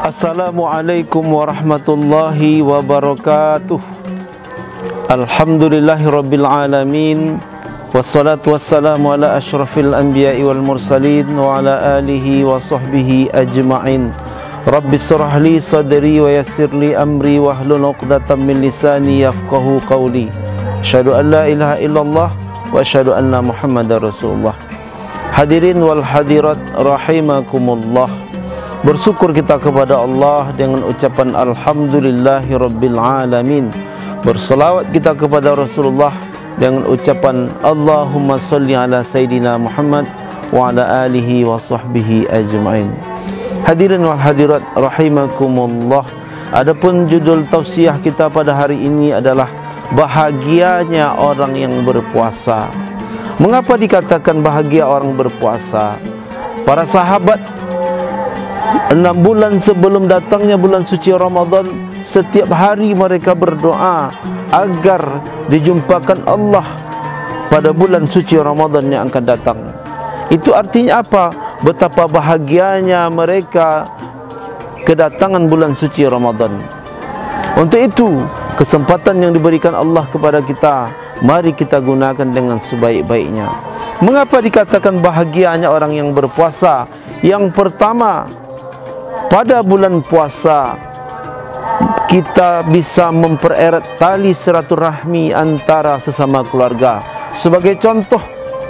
Assalamualaikum warahmatullahi wabarakatuh. Alhamdulillahirabbil alamin. Wassalatu wassalamu ala asyrafil anbiya'i wal mursalin wa ala alihi wa sahbihi ajma'in. Rabbis shrah li sadri wa yassir li amri wahlul 'uqdatam min lisani yafqahu qawli. Asyhadu an la ilaha illallah wa asyhadu anna Muhammadar Rasulullah. Hadirin wal hadirat rahimakumullah. Bersyukur kita kepada Allah dengan ucapan Alhamdulillahirabbil alamin. Berselawat kita kepada Rasulullah dengan ucapan Allahumma salli ala Sayyidina Muhammad wa ala alihi wa sahbihi ajma'in. Hadirin wal hadirat rahimakumullah. Adapun judul tausiah kita pada hari ini adalah bahagianya orang yang berpuasa. Mengapa dikatakan bahagia orang berpuasa? Para sahabat 6 bulan sebelum datangnya bulan suci Ramadan, setiap hari mereka berdoa agar dijumpakan Allah pada bulan suci Ramadan yang akan datang. Itu artinya apa? Betapa bahagianya mereka kedatangan bulan suci Ramadan. Untuk itu, kesempatan yang diberikan Allah kepada kita, mari kita gunakan dengan sebaik-baiknya. Mengapa dikatakan bahagianya orang yang berpuasa? Yang pertama, pada bulan puasa kita bisa mempererat tali silaturahmi antara sesama keluarga. Sebagai contoh,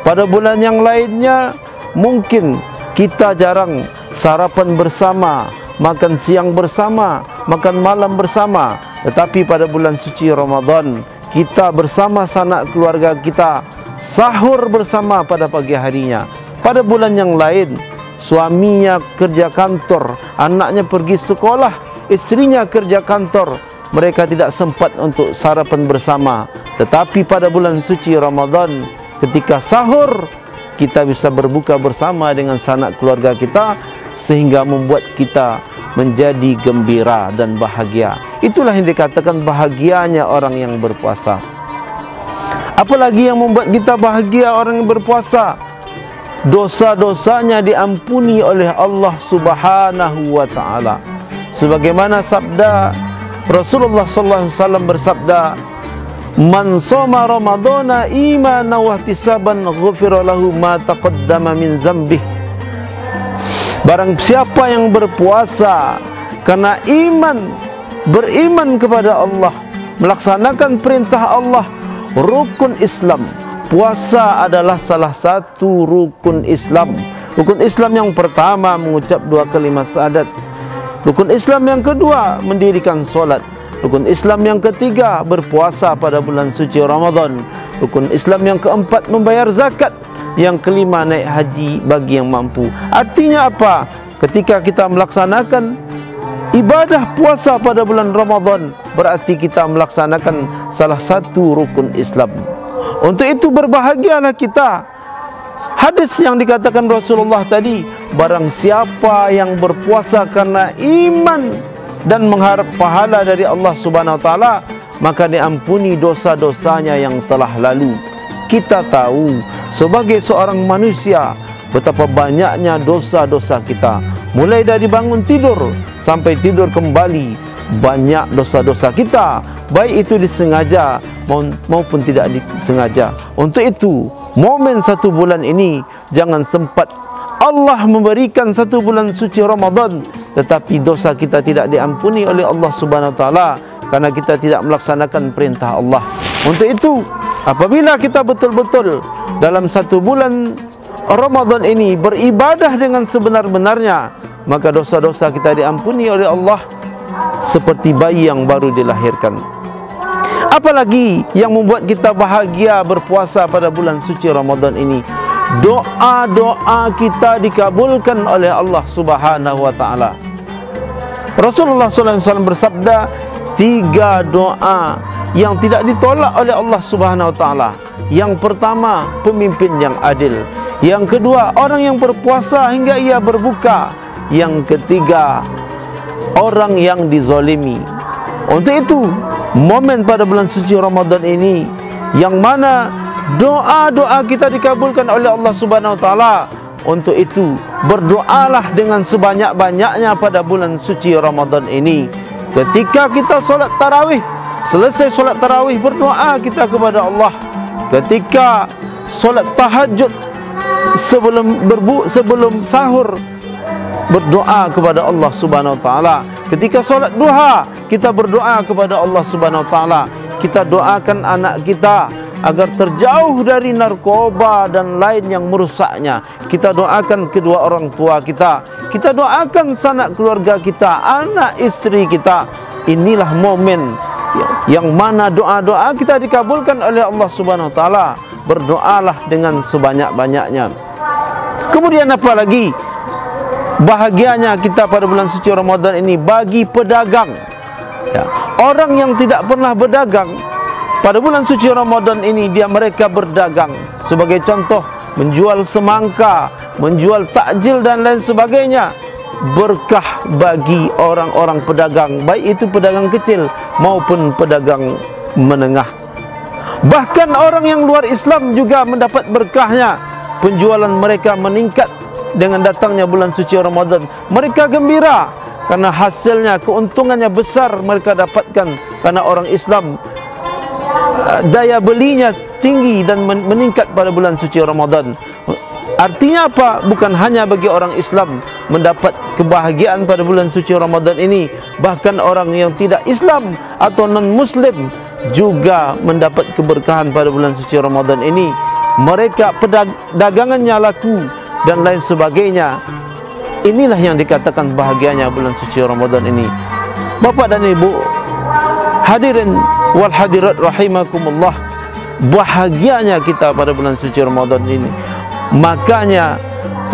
pada bulan yang lainnya mungkin kita jarang sarapan bersama, makan siang bersama, makan malam bersama. Tetapi pada bulan suci Ramadan, kita bersama sanak keluarga kita sahur bersama pada pagi harinya. Pada bulan yang lain, suaminya kerja kantor, anaknya pergi sekolah, istrinya kerja kantor, mereka tidak sempat untuk sarapan bersama. Tetapi pada bulan suci Ramadan, ketika sahur, kita bisa berbuka bersama dengan sanak keluarga kita, sehingga membuat kita menjadi gembira dan bahagia. Itulah yang dikatakan bahagianya orang yang berpuasa. Apalagi yang membuat kita bahagia orang yang berpuasa? Dosa-dosanya diampuni oleh Allah Subhanahu wa taala. Sebagaimana sabda Rasulullah sallallahu alaihi wasallam bersabda, "Man shoma ramadhana imanan wa ihtisaban ghufira lahu ma taqaddama min dzambih." Barang siapa yang berpuasa karena beriman kepada Allah, melaksanakan perintah Allah, rukun Islam. Puasa adalah salah satu rukun Islam. Rukun Islam yang pertama mengucap 2 kalimat syahadat. Rukun Islam yang kedua mendirikan solat. Rukun Islam yang ketiga berpuasa pada bulan suci Ramadan. Rukun Islam yang keempat membayar zakat. Yang kelima naik haji bagi yang mampu. Artinya apa? Ketika kita melaksanakan ibadah puasa pada bulan Ramadan, berarti kita melaksanakan salah satu rukun Islam. Untuk itu berbahagialah kita. Hadis yang dikatakan Rasulullah tadi, barang siapa yang berpuasa karena iman dan mengharap pahala dari Allah Subhanahu wa taala, maka diampuni dosa-dosanya yang telah lalu. Kita tahu sebagai seorang manusia betapa banyaknya dosa-dosa kita. Mulai dari bangun tidur sampai tidur kembali, banyak dosa-dosa kita, baik itu disengaja maupun tidak disengaja. Untuk itu, momen 1 bulan ini jangan sempat Allah memberikan 1 bulan suci Ramadan, tetapi dosa kita tidak diampuni oleh Allah Subhanahu wa taala karena kita tidak melaksanakan perintah Allah. Untuk itu, apabila kita betul-betul dalam 1 bulan Ramadan ini beribadah dengan sebenar-benarnya, maka dosa-dosa kita diampuni oleh Allah seperti bayi yang baru dilahirkan. Apalagi yang membuat kita bahagia berpuasa pada bulan suci Ramadan ini? Doa-doa kita dikabulkan oleh Allah Subhanahu wa taala. Rasulullah sallallahu alaihi wasallam bersabda, 3 doa yang tidak ditolak oleh Allah Subhanahu wa taala. Yang pertama, pemimpin yang adil. Yang kedua, orang yang berpuasa hingga ia berbuka. Yang ketiga, orang yang dizalimi. Untuk itu, momen pada bulan suci Ramadan ini yang mana doa-doa kita dikabulkan oleh Allah Subhanahu wa taala, Untuk itu berdoalah dengan sebanyak-banyaknya pada bulan suci Ramadan ini. Ketika kita solat tarawih, selesai solat tarawih berdoa kita kepada Allah. Ketika solat tahajud, sebelum sahur berdoa kepada Allah Subhanahu wa taala. Ketika solat duha kita berdoa kepada Allah Subhanahu wa taala. Kita doakan anak kita agar terjauh dari narkoba dan lain yang merusaknya. Kita doakan kedua orang tua kita. Kita doakan sanak keluarga kita, anak istri kita. Inilah momen yang mana doa-doa kita dikabulkan oleh Allah Subhanahu wa taala. Berdoalah dengan sebanyak-banyaknya. Kemudian apa lagi? Bahagianya kita pada bulan suci Ramadan ini bagi pedagang. Ya, orang yang tidak pernah berdagang pada bulan suci Ramadan ini mereka berdagang. Sebagai contoh, menjual semangka, menjual takjil dan lain sebagainya. Berkah bagi orang-orang pedagang, baik itu pedagang kecil maupun pedagang menengah. Bahkan orang yang luar Islam juga mendapat berkahnya. Penjualan mereka meningkat dengan datangnya bulan suci Ramadan. Mereka gembira karena hasilnya, keuntungannya besar mereka dapatkan. Karena orang Islam daya belinya tinggi dan meningkat pada bulan suci Ramadan. Artinya apa? Bukan hanya bagi orang Islam mendapat kebahagiaan pada bulan suci Ramadan ini, bahkan orang yang tidak Islam atau non-Muslim juga mendapat keberkahan pada bulan suci Ramadan ini. Mereka dagangannya laku dan lain sebagainya. Inilah yang dikatakan bahagianya bulan suci Ramadan ini. Bapak dan Ibu hadirin wal hadirat rahimakumullah, bahagianya kita pada bulan suci Ramadan ini. Makanya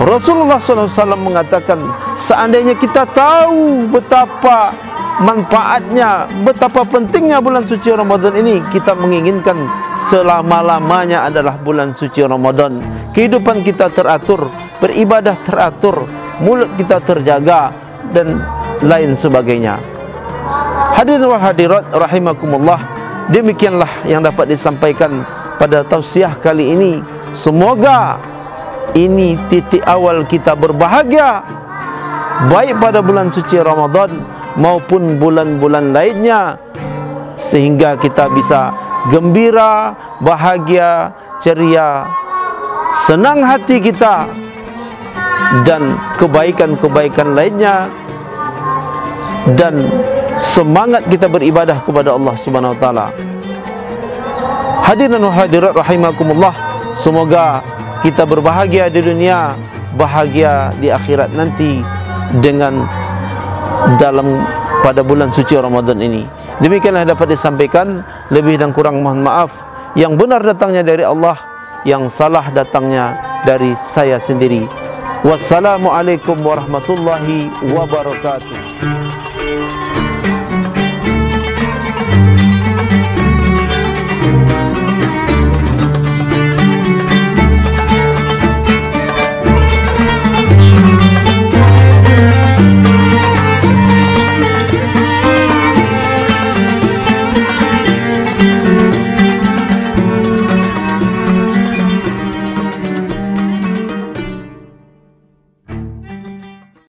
Rasulullah SAW mengatakan, seandainya kita tahu betapa manfaatnya, betapa pentingnya bulan suci Ramadan ini, kita menginginkan selama-lamanya adalah bulan suci Ramadan. Kehidupan kita teratur, beribadah teratur, mulut kita terjaga dan lain sebagainya. Hadirin wa hadirat rahimakumullah, demikianlah yang dapat disampaikan pada tausiah kali ini. Semoga ini titik awal kita berbahagia, baik pada bulan suci Ramadan maupun bulan-bulan lainnya, sehingga kita bisa gembira, bahagia, ceria, senang hati kita, dan kebaikan-kebaikan lainnya, dan semangat kita beribadah kepada Allah Subhanahu wa taala. Hadirin wa hadirat rahimakumullah, semoga kita berbahagia di dunia, bahagia di akhirat nanti dengan pada bulan suci Ramadan ini. Demikianlah dapat disampaikan. Lebih dan kurang mohon maaf. Yang benar datangnya dari Allah, yang salah datangnya dari saya sendiri. Wassalamualaikum warahmatullahi wabarakatuh.